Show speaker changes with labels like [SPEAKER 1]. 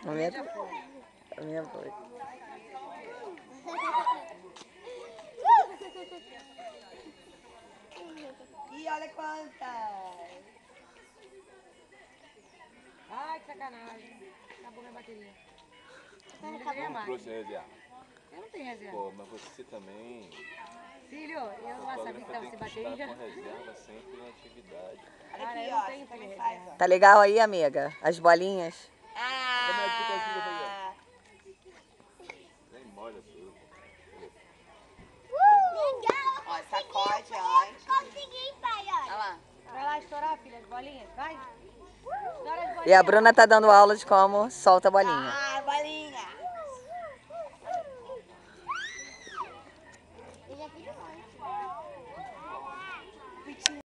[SPEAKER 1] A minha foi. A minha foi.
[SPEAKER 2] Ih, olha quantas!
[SPEAKER 3] Ai, que sacanagem. Acabou minha bateria. Não
[SPEAKER 4] Não
[SPEAKER 3] deveria mais.
[SPEAKER 4] trouxe reserva.
[SPEAKER 3] Eu não tenho reserva.
[SPEAKER 4] Pô, mas você também.
[SPEAKER 3] Filho, eu lá sabia que tava sem
[SPEAKER 4] Tem que
[SPEAKER 3] bateria.
[SPEAKER 4] estar com reserva sempre em atividade.
[SPEAKER 2] Olha
[SPEAKER 3] Cara,
[SPEAKER 2] aqui,
[SPEAKER 3] eu
[SPEAKER 2] ó.
[SPEAKER 3] não tenho
[SPEAKER 2] Você também
[SPEAKER 3] pilha
[SPEAKER 2] faz,
[SPEAKER 3] reserva.
[SPEAKER 2] ó.
[SPEAKER 1] Tá legal aí, amiga? As bolinhas?
[SPEAKER 4] Como é que tu conseguiu
[SPEAKER 2] Ah!
[SPEAKER 4] Nem molha tudo.
[SPEAKER 5] Legal,
[SPEAKER 2] Ó, sacode antes.
[SPEAKER 5] consegui, pai,
[SPEAKER 2] Olha
[SPEAKER 5] olha.
[SPEAKER 2] lá.
[SPEAKER 3] Vai lá estourar, filha, as bolinhas. Vai. Estoura as bolinhas.
[SPEAKER 1] E a Bruna tá dando aula de como solta a bolinha.
[SPEAKER 2] Ah, bolinha.
[SPEAKER 5] Eu já fiz um monte.